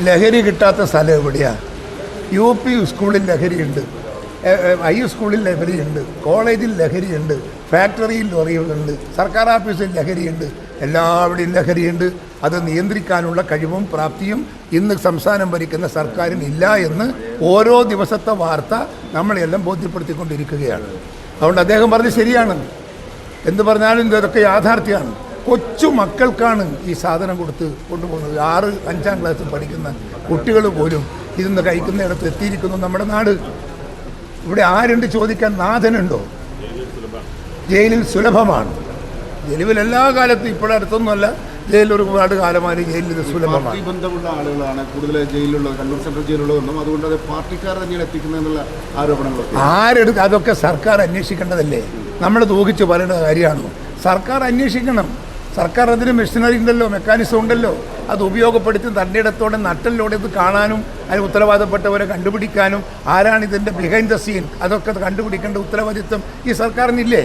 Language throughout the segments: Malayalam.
ലഹരി കിട്ടാത്ത സ്ഥലം എവിടെയാണ്? UP സ്കൂളിൽ ലഹരിയുണ്ട്, സ്കൂളിൽ ലഹരിയുണ്ട്, കോളേജിൽ ലഹരിയുണ്ട്, ഫാക്ടറിയിൽ ലഹരിയുണ്ട്, സർക്കാർ ഓഫീസിൽ ലഹരിയുണ്ട്, എല്ലാവിടെയും ലഹരിയുണ്ട്. അത് നിയന്ത്രിക്കാനുള്ള കഴിവും പ്രാപ്തിയും ഇന്ന് സംസ്ഥാനം ഭരിക്കുന്ന സർക്കാരിനില്ല എന്ന് ഓരോ ദിവസത്തെ വാർത്ത നമ്മളെല്ലാം ബോധ്യപ്പെടുത്തിക്കൊണ്ടിരിക്കുകയാണ്. അതുകൊണ്ട് അദ്ദേഹം പറഞ്ഞത് ശരിയാണ്. എന്ത് പറഞ്ഞാലും ഇതൊക്കെ യാഥാർത്ഥ്യമാണ്. കൊച്ചു മക്കൾക്കാണ് ഈ സാധനം കൊടുത്ത് കൊണ്ടുപോകുന്നത്. 5-ാം ക്ലാസ്സിൽ പഠിക്കുന്ന കുട്ടികൾ പോലും ഇതൊന്ന് കഴിക്കുന്നിടത്ത് എത്തിയിരിക്കുന്നു നമ്മുടെ നാട്. ഇവിടെ ആരുണ്ട് ചോദിക്കാൻ? നാഥനുണ്ടോ? ജയിലിൽ സുലഭമാണ്. ജയിലിൽ എല്ലാ കാലത്തും ഇപ്പോഴടുത്തൊന്നുമല്ല, ജയിലിൽ ഒരുപാട് കാലമായി ജയിലിൽ ഇത് സുലഭമാണ്. ബന്ധമുള്ള ആളുകളാണ് കൂടുതൽ ജയിലിലുള്ളത്, കണ്ണൂർ സെൻട്രൽ ജയിലുള്ളതെന്നും അതുകൊണ്ട് അത് പാർട്ടിക്കാർ തന്നെയാണ് എത്തിക്കുന്നതെന്നുള്ള ആരോപണങ്ങളൊക്കെ ആരെടുത്ത്? അതൊക്കെ സർക്കാർ അന്വേഷിക്കേണ്ടതല്ലേ? നമ്മൾ തൂക്കിച്ച് പറയേണ്ട കാര്യമാണോ? സർക്കാർ അന്വേഷിക്കണം. സർക്കാർ അതിന് മെഷീനറി ഉണ്ടല്ലോ, മെക്കാനിസം ഉണ്ടല്ലോ. അത് ഉപയോഗപ്പെടുത്തി തൻ്റെ ഇടത്തോടെ നട്ടലിലൂടെ ഇത് കാണാനും അതിന് ഉത്തരവാദപ്പെട്ടവരെ കണ്ടുപിടിക്കാനും ആരാണ് ഇതിൻ്റെ ബിഹൈൻഡ് ദ സീൻ അതൊക്കെ കണ്ടുപിടിക്കേണ്ട ഉത്തരവാദിത്വം ഈ സർക്കാരിനില്ലേ?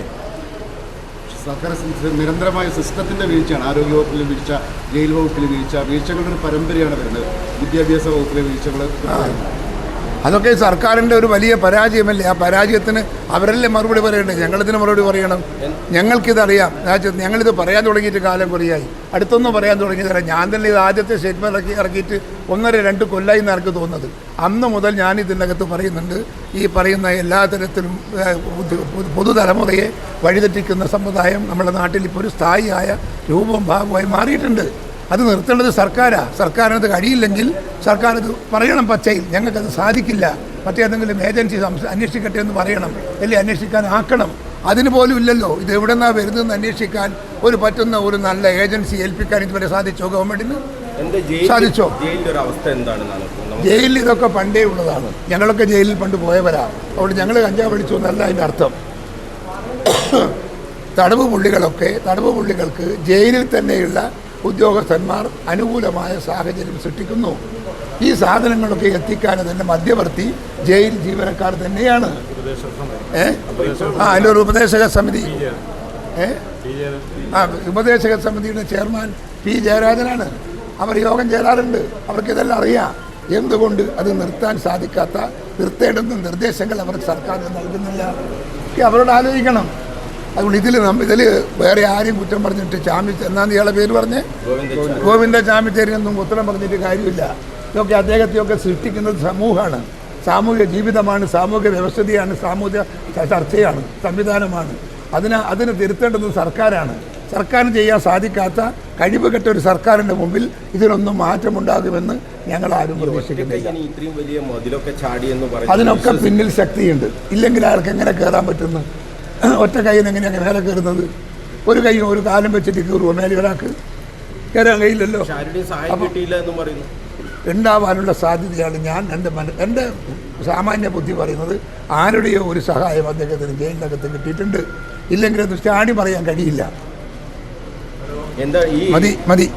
സർക്കാർ നിരന്തരമായ സിസ്റ്റത്തിൻ്റെ വീഴ്ചയാണ്. ആരോഗ്യവകുപ്പിൽ വീഴ്ച, ജയിൽ വകുപ്പിൽ വീഴ്ച, വീഴ്ചകളുടെ ഒരു പരമ്പരയാണ് വരുന്നത്. വിദ്യാഭ്യാസ വകുപ്പിലെ വീഴ്ചകൾ അതൊക്കെ സർക്കാരിൻ്റെ ഒരു വലിയ പരാജയമല്ലേ? ആ പരാജയത്തിന് അവരല്ലേ മറുപടി പറയണ്ടേ? ഞങ്ങളിതിന് മറുപടി പറയണം. ഞങ്ങൾക്കിതറിയാം. ഞങ്ങളിത് പറയാൻ തുടങ്ങിയിട്ട് കാലം കുറയായി. അടുത്തൊന്നും പറയാൻ തുടങ്ങിയതല്ല. ഞാൻ തന്നെ ഇത് ആദ്യത്തെ സ്റ്റേറ്റ്മെൻറ്റ് ഇറക്കിയിട്ട് 1-2 കൊല്ലമായി എന്ന് എനിക്ക് തോന്നുന്നത്. അന്ന് മുതൽ ഞാൻ ഇതിനകത്ത് പറയുന്നുണ്ട്, ഈ പറയുന്ന എല്ലാ തരത്തിലും പുതുതലമുറയെ വഴിതെറ്റിക്കുന്ന സമുദായം നമ്മുടെ നാട്ടിൽ ഇപ്പോൾ ഒരു സ്ഥായിയായ രൂപവും ഭാഗമായി മാറിയിട്ടുണ്ട്. അത് നിർത്തേണ്ടത് സർക്കാരാണ്. സർക്കാരിനത് കഴിയില്ലെങ്കിൽ സർക്കാർ അത് പറയണം പച്ചയിൽ, ഞങ്ങൾക്കത് സാധിക്കില്ല, മറ്റേതെങ്കിലും ഏജൻസി അന്വേഷിക്കട്ടെ എന്ന് പറയണം, അല്ലെങ്കിൽ അന്വേഷിക്കാൻ ആക്കണം. അതിന് പോലും ഇല്ലല്ലോ. ഇത് എവിടെ നിന്നാണ് വരുന്നതെന്ന് അന്വേഷിക്കാൻ പറ്റുന്ന ഒരു നല്ല ഏജൻസി ഏൽപ്പിക്കാൻ ഇതുവരെ സാധിച്ചോ ഗവൺമെൻറ്റിന്? സാധിച്ചോ? ജയിലിൽ ഇതൊക്കെ പണ്ടേ ഉള്ളതാണ്. ഞങ്ങളൊക്കെ ജയിലിൽ പണ്ട് പോയവരാ. അതുകൊണ്ട് ഞങ്ങൾ കഞ്ചാവ് പഠിച്ചു എന്നല്ല അതിൻ്റെ അർത്ഥം. തടവ് പുള്ളികൾക്ക് ജയിലിൽ തന്നെയുള്ള ഉദ്യോഗസ്ഥന്മാർ അനുകൂലമായ സാഹചര്യം സൃഷ്ടിക്കുന്നു. ഈ സാധനങ്ങളൊക്കെ എത്തിക്കാൻ തന്നെ മധ്യവർത്തി ജയിൽ ജീവനക്കാർ തന്നെയാണ്. അതിൻ്റെ ഒരു ഉപദേശക സമിതി, ഉപദേശക സമിതിയുടെ ചെയർമാൻ P. ജയരാജനാണ്. അവർ യോഗം ചേരാറുണ്ട്. അവർക്കിതെല്ലാം അറിയാം. എന്തുകൊണ്ട് അത് നിർത്താൻ സാധിക്കാത്ത, നിർത്തേണ്ടുന്ന നിർദ്ദേശങ്ങൾ അവർ സർക്കാർ നൽകുന്നില്ല? അവരോട് ആലോചിക്കണം. അതുകൊണ്ട് ഇതിൽ വേറെ ആരെയും കുറ്റം പറഞ്ഞിട്ട് എന്നാന്ന് ഇയാളെ പേര് പറഞ്ഞ് ഗോവിന്ദ ചാമിച്ചേരിയൊന്നും ഉത്തരം പറഞ്ഞിട്ട് കാര്യമില്ല. ഇതൊക്കെ അദ്ദേഹത്തെയൊക്കെ സൃഷ്ടിക്കുന്നത് സമൂഹമാണ്, സാമൂഹിക ജീവിതമാണ്, സാമൂഹിക വ്യവസ്ഥയാണ്, സാമൂഹിക ചർച്ചയാണ്, സംവിധാനമാണ്. അതിന് തിരുത്തേണ്ടത് സർക്കാരാണ്. സർക്കാരിന് ചെയ്യാൻ സാധിക്കാത്ത കഴിവുകെട്ട ഒരു സർക്കാരിൻ്റെ മുമ്പിൽ ഇതിനൊന്നും മാറ്റമുണ്ടാകുമെന്ന് ഞങ്ങൾ ആരും പ്രതീക്ഷിക്കുന്നില്ല. അതിനൊക്കെ പിന്നിൽ ശക്തിയുണ്ട്. ഇല്ലെങ്കിൽ ആർക്ക് എങ്ങനെ കയറാൻ പറ്റുന്നു? ഒറ്റ കൈയിൽ എങ്ങനെയാണ് മേലെ കയറുന്നത്? ഒരു കൈയും ഒരു കാലം വെച്ചിട്ട് കയറുമോ മേലെ? ഒരാൾക്ക് കയറാൻ കഴിയില്ലല്ലോ. ഉണ്ടാവാനുള്ള സാധ്യതയാണ് എൻ്റെ സാമാന്യ ബുദ്ധി പറയുന്നത്. ആരുടെയോ ഒരു സഹായം അദ്ദേഹത്തിന് ജയിലിനകത്ത് കിട്ടിയിട്ടുണ്ട്. ഇല്ലെങ്കിൽ അത് ചാടി പറയാൻ കഴിയില്ല. മതി